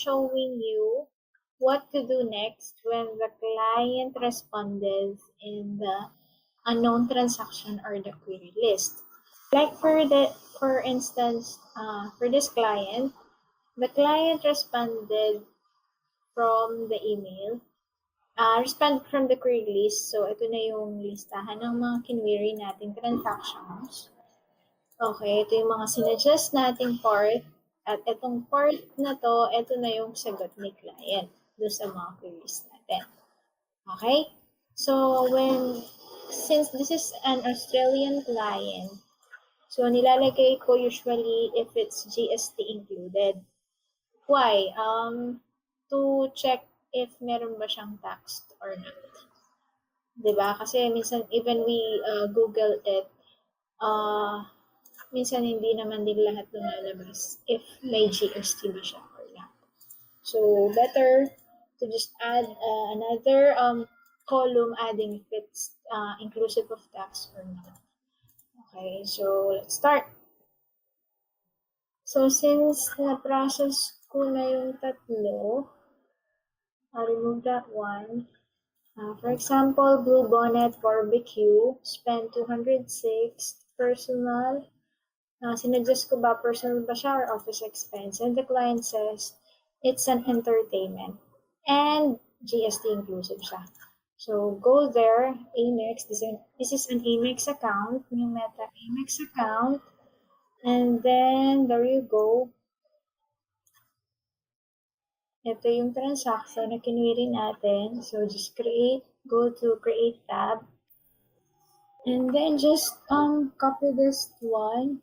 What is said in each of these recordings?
showing you what to do next when the client responded in the unknown transaction or the query list. Like for instance, for this client, the client responded from the email, respond from the query list. So, ito na yung listahan ng mga kinwery nating transactions. Okay, ito yung mga sinuggest nating part. At itong part na to, ito na yung sagot ni client doon sa mga queries natin. Okay? So, since this is an Australian client, so nilalagay ko usually if it's GST included. Why? To check if meron ba siyang taxed or not. Diba? Kasi minsan, even we Google it, minsan hindi naman din lahat lumalabas if may GST ba siya or not. So, better to just add another column adding if it's inclusive of tax or not. Okay, so let's start. So, since na-process ko na yung tatlo, I'll remove that one. For example, Blue Bonnet Barbecue, spent 206, personal. Sinuggest ko ba personal ba siya or office expense? And the client says, it's an entertainment. And GST inclusive siya. So, go there, Amex. This is an Amex account, new Meta Amex account. And then, there you go. Ito yung transaction na kinwiri natin. So, just go to create tab. And then, just copy this one.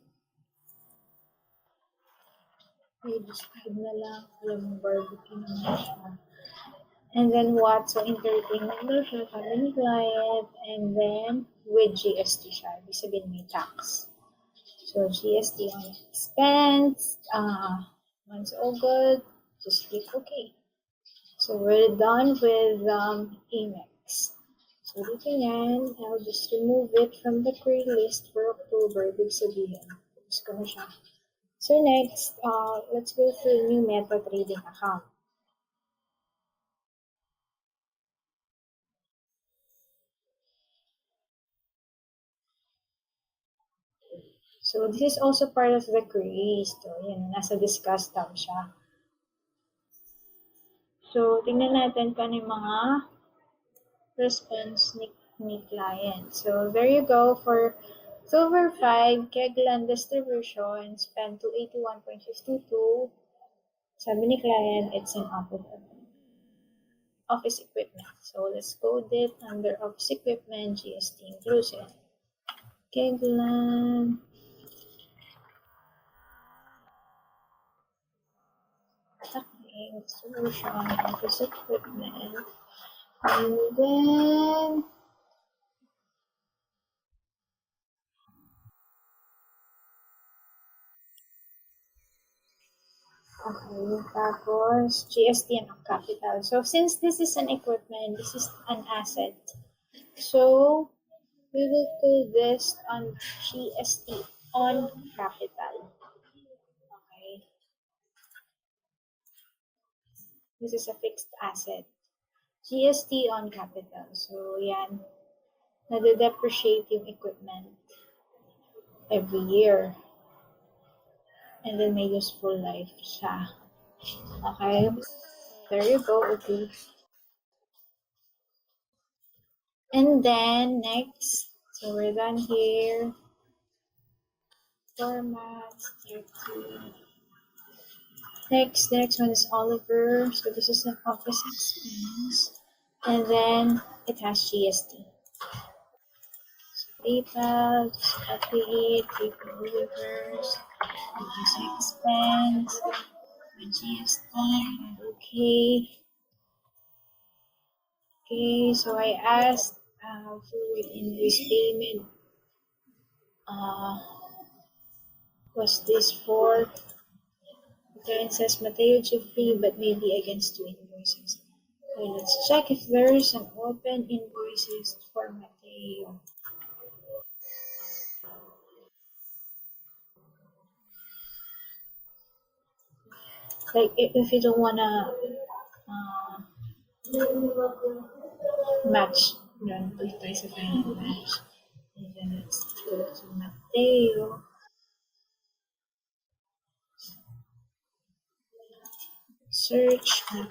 Okay, just hide na lang. Alam mo, barbecue naman siya. And then what? So, entertainment daw siya, sabi ni client. And then, with GST siya. Ibig sabihin may tax. So, GST on expense. Once all good, just click OK. So, we're done with Amex. So, dito yan, I'll just remove it from the query list for October. Ibig sabihin, focus ko na siya. So, next, let's go to new Meta trading account. So, this is also part of the queries. So, yan, nasa discuss tab siya. So, tingnan natin kung ano yung mga response ni client. So, there you go. For Silver 5, Kegland distribution, spent 281.52. Sabi ni client, it's an office equipment. So, let's code it under office equipment, GST inclusive. Kegland. Distribution, office equipment, and then okay, tapos GST and capital. So since this is an equipment, this is an asset. So we will do this on GST on capital. Okay. This is a fixed asset. GST on capital. So yan, nade-depreciate yung equipment every year. And then may useful life siya. Okay? There you go. Okay. And then next, so we're done here. Format, 30. Next, the next one is Oliver. So this is an office expense. And then it has GST. So PayPal, just copy it, PayPal Olivers, office expense, GST, and okay. Okay, so I asked for invoice payment. Was this for? Okay, it says Mateo Jeffrey, but maybe against 2 invoices. Okay, let's check if there's an open invoices for Mateo. Like if you don't wanna match, then please try to find a match. And then let's go to Mateo. Search Mateo.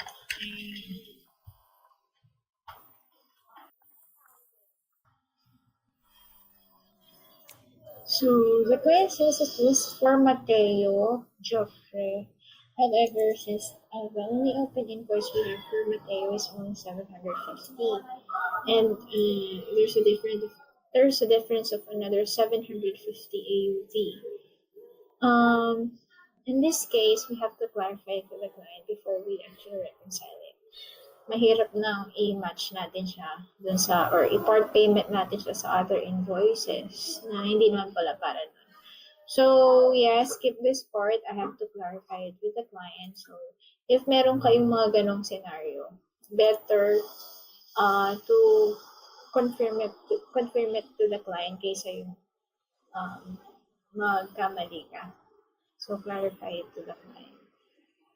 So the client says it was for Mateo Joffre. However, since the only open invoice we have for Mateo is only 750, and there's a difference of another 750 AUV. In this case, we have to clarify to the client before we actually reconcile it. Mahirap na i-match natin siya dun sa, or i-part payment natin siya sa other invoices na hindi naman pala para dun. So, yes, skip this part. I have to clarify it with the client. So, if meron kayong mga ganong scenario, better to confirm it to the client kaysa yung magkamali ka. So, clarify it to the client.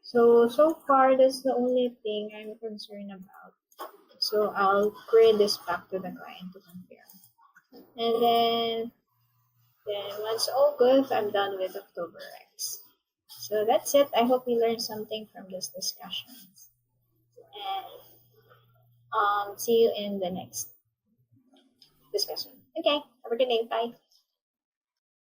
So far, that's the only thing I'm concerned about. So I'll create this back to the client to confirm. And then once all good, I'm done with October X. So that's it. I hope you learned something from this discussion. And see you in the next discussion. Okay, have a good day. Bye.